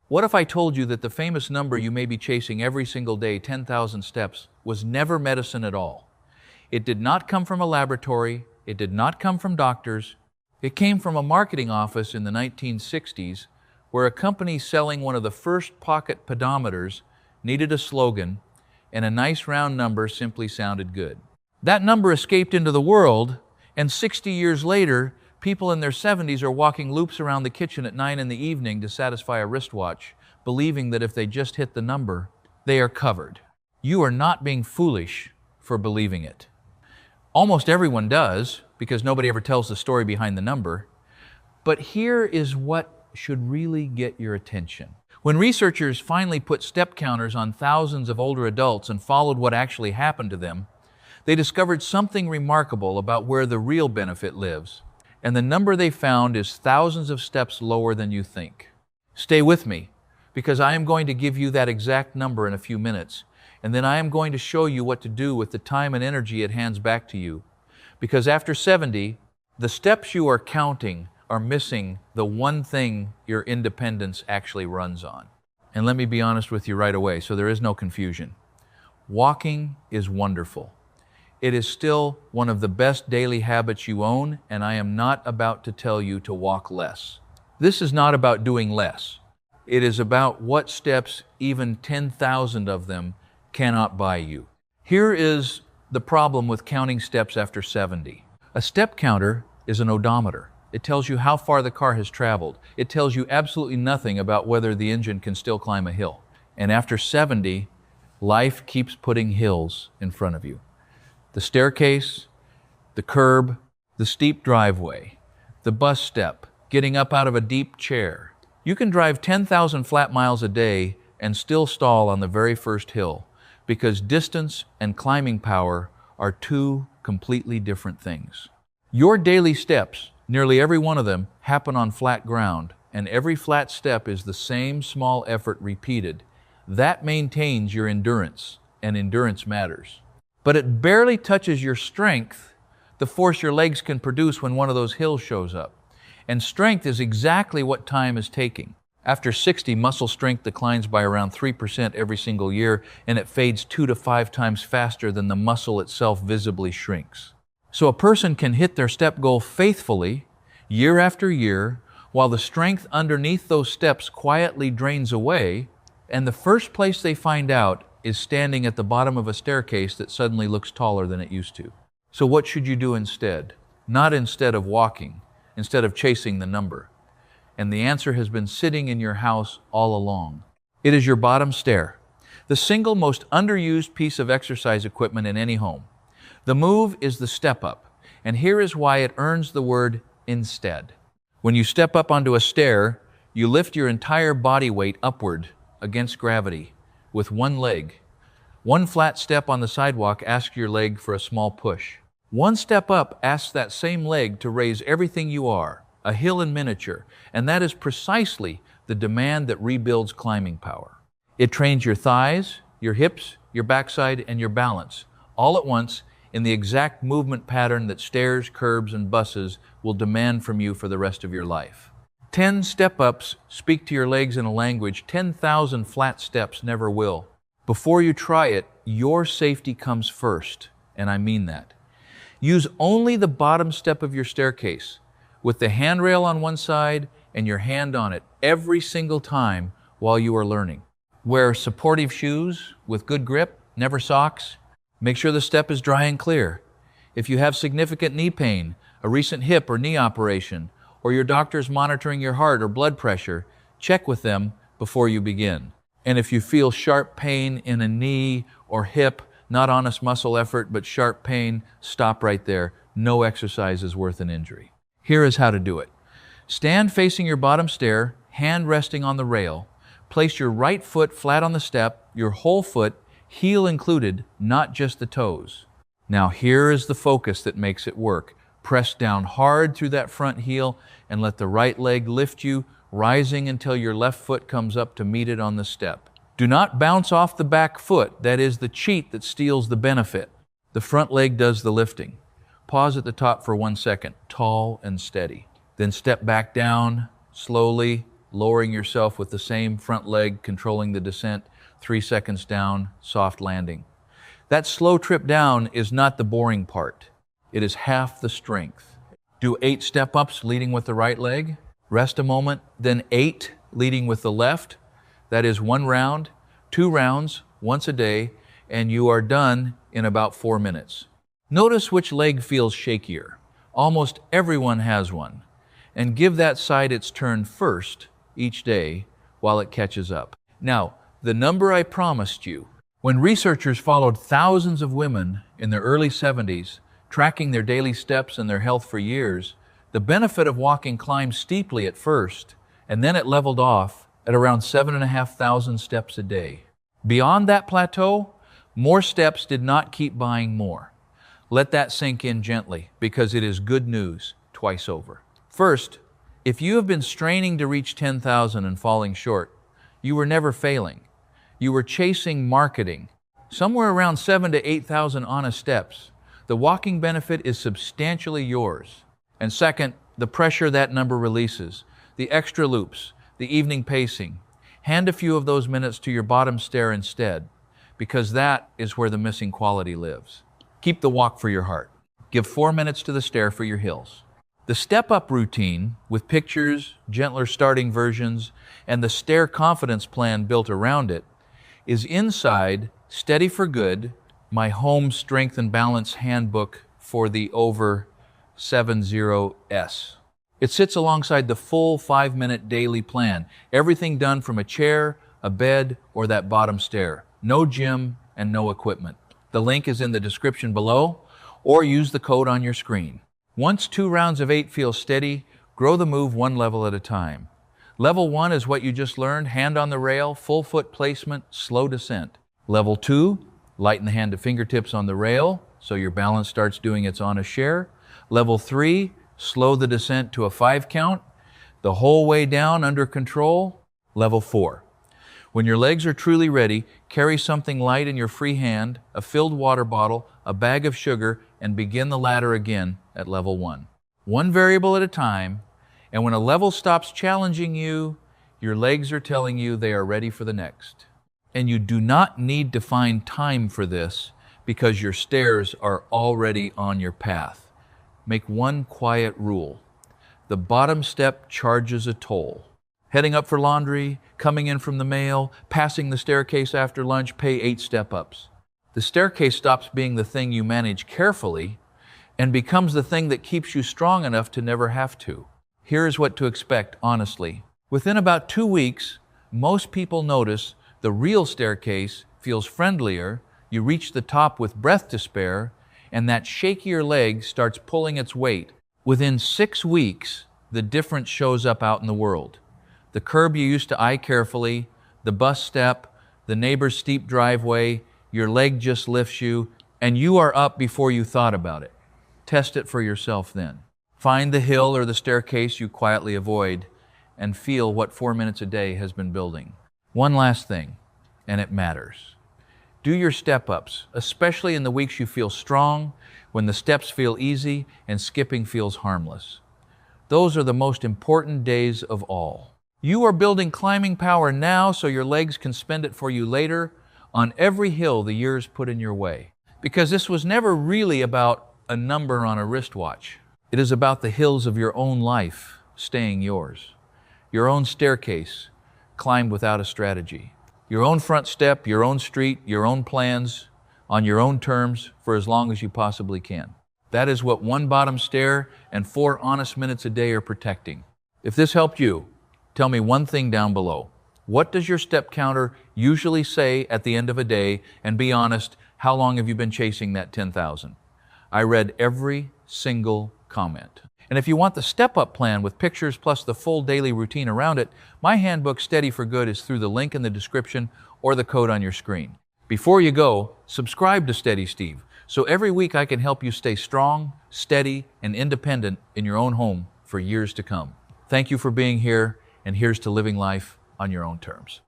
What if I told you that the famous number you may be chasing every single day, 10,000 steps, was never medicine at all? It did not come from a laboratory. It did not come from doctors. It came from a marketing office in the 1960s where a company selling one of the first pocket pedometers needed a slogan, and a nice round number simply sounded good. That number escaped into the world, and 60 years later, people in their 70s are walking loops around the kitchen at 9 in the evening to satisfy a wristwatch, believing that if they just hit the number, they are covered. You are not being foolish for believing it. Almost everyone does, because nobody ever tells the story behind the number. But here is what should really get your attention. When researchers finally put step counters on thousands of older adults and followed what actually happened to them, they discovered something remarkable about where the real benefit lives. And the number they found is thousands of steps lower than you think. Stay with me, because I am going to give you that exact number in a few minutes, and then I am going to show you what to do with the time and energy it hands back to you. Because after 70, the steps you are counting are missing the one thing your independence actually runs on. And let me be honest with you right away, so there is no confusion. Walking is wonderful. It is still one of the best daily habits you own, and I am not about to tell you to walk less. This is not about doing less. It is about what steps, even 10,000 of them, cannot buy you. Here is the problem with counting steps after 70. A step counter is an odometer. It tells you how far the car has traveled. It tells you absolutely nothing about whether the engine can still climb a hill. And after 70, life keeps putting hills in front of you. The staircase, the curb, the steep driveway, the bus step, getting up out of a deep chair. You can drive 10,000 flat miles a day and still stall on the very first hill, because distance and climbing power are two completely different things. Your daily steps, nearly every one of them, happen on flat ground, and every flat step is the same small effort repeated. That maintains your endurance, and endurance matters. But it barely touches your strength, the force your legs can produce when one of those hills shows up. And strength is exactly what time is taking. After 60, muscle strength declines by around 3% every single year, and it fades 2 to 5 times faster than the muscle itself visibly shrinks. So a person can hit their step goal faithfully, year after year, while the strength underneath those steps quietly drains away, and the first place they find out is standing at the bottom of a staircase that suddenly looks taller than it used to. So what should you do instead? Not instead of walking, instead of chasing the number. And the answer has been sitting in your house all along. It is your bottom stair, the single most underused piece of exercise equipment in any home. The move is the step up, and here is why it earns the word instead. When you step up onto a stair, you lift your entire body weight upward against gravity with one leg. One flat step on the sidewalk asks your leg for a small push. One step up asks that same leg to raise everything you are, a hill in miniature, and that is precisely the demand that rebuilds climbing power. It trains your thighs, your hips, your backside, and your balance, all at once in the exact movement pattern that stairs, curbs, and buses will demand from you for the rest of your life. 10 step-ups speak to your legs in a language 10,000 flat steps never will. Before you try it, your safety comes first, and I mean that. Use only the bottom step of your staircase, with the handrail on one side and your hand on it every single time while you are learning. Wear supportive shoes with good grip, never socks. Make sure the step is dry and clear. If you have significant knee pain, a recent hip or knee operation, or your doctor is monitoring your heart or blood pressure, check with them before you begin. And if you feel sharp pain in a knee or hip, not honest muscle effort, but sharp pain, stop right there. No exercise is worth an injury. Here is how to do it. Stand facing your bottom stair, hand resting on the rail. Place your right foot flat on the step, your whole foot, heel included, not just the toes. Now here is the focus that makes it work. Press down hard through that front heel and let the right leg lift you, rising until your left foot comes up to meet it on the step. Do not bounce off the back foot. That is the cheat that steals the benefit. The front leg does the lifting. Pause at the top for 1 second, tall and steady. Then step back down, slowly, lowering yourself with the same front leg, controlling the descent, 3 seconds down, soft landing. That slow trip down is not the boring part. It is half the strength. Do 8 step-ups leading with the right leg, rest a moment, then 8 leading with the left. That is 1 round, 2 rounds, once a day, and you are done in about 4 minutes. Notice which leg feels shakier. Almost everyone has one. And give that side its turn first each day while it catches up. Now, the number I promised you, when researchers followed thousands of women in their early 70s, tracking their daily steps and their health for years, the benefit of walking climbed steeply at first, and then it leveled off at around 7,500 steps a day. Beyond that plateau, more steps did not keep buying more. Let that sink in gently, because it is good news twice over. First, if you have been straining to reach 10,000 and falling short, you were never failing. You were chasing marketing. Somewhere around 7,000 to 8,000 honest steps. The walking benefit is substantially yours. And second, the pressure that number releases, the extra loops, the evening pacing. Hand a few of those minutes to your bottom stair instead, because that is where the missing quality lives. Keep the walk for your heart. Give 4 minutes to the stair for your hills. The step-up routine, with pictures, gentler starting versions, and the stair confidence plan built around it, is inside Steady for Good, my home strength and balance handbook for the over 70S. It sits alongside the full 5-minute daily plan, everything done from a chair, a bed, or that bottom stair. No gym and no equipment. The link is in the description below, or use the code on your screen. Once 2 rounds of 8 feel steady, grow the move 1 level at a time. Level 1 is what you just learned, hand on the rail, full foot placement, slow descent. Level 2, lighten the hand to fingertips on the rail, so your balance starts doing its honest share. Level 3, slow the descent to a 5 count, the whole way down under control. Level 4. When your legs are truly ready, carry something light in your free hand, a filled water bottle, a bag of sugar, and begin the ladder again at level 1. 1 variable at a time, and when a level stops challenging you, your legs are telling you they are ready for the next. And you do not need to find time for this because your stairs are already on your path. Make one quiet rule. The bottom step charges a toll. Heading up for laundry, coming in from the mail, passing the staircase after lunch, pay 8 step-ups. The staircase stops being the thing you manage carefully and becomes the thing that keeps you strong enough to never have to. Here's what to expect, honestly. Within about 2 weeks, most people notice the real staircase feels friendlier, you reach the top with breath to spare, and that shakier leg starts pulling its weight. Within 6 weeks, the difference shows up out in the world. The curb you used to eye carefully, the bus step, the neighbor's steep driveway, your leg just lifts you, and you are up before you thought about it. Test it for yourself then. Find the hill or the staircase you quietly avoid and feel what 4 minutes a day has been building. One last thing, and it matters. Do your step-ups, especially in the weeks you feel strong, when the steps feel easy and skipping feels harmless. Those are the most important days of all. You are building climbing power now so your legs can spend it for you later on every hill the years put in your way. Because this was never really about a number on a wristwatch. It is about the hills of your own life staying yours. Your own staircase climbed without a strategy. Your own front step, your own street, your own plans, on your own terms for as long as you possibly can. That is what 1 bottom stair and 4 honest minutes a day are protecting. If this helped you, tell me one thing down below. What does your step counter usually say at the end of a day? And be honest, how long have you been chasing that 10,000? I read every single comment. And if you want the step-up plan with pictures plus the full daily routine around it, my handbook Steady for Good is through the link in the description or the code on your screen. Before you go, subscribe to Steady Steve, so every week I can help you stay strong, steady, and independent in your own home for years to come. Thank you for being here, and here's to living life on your own terms.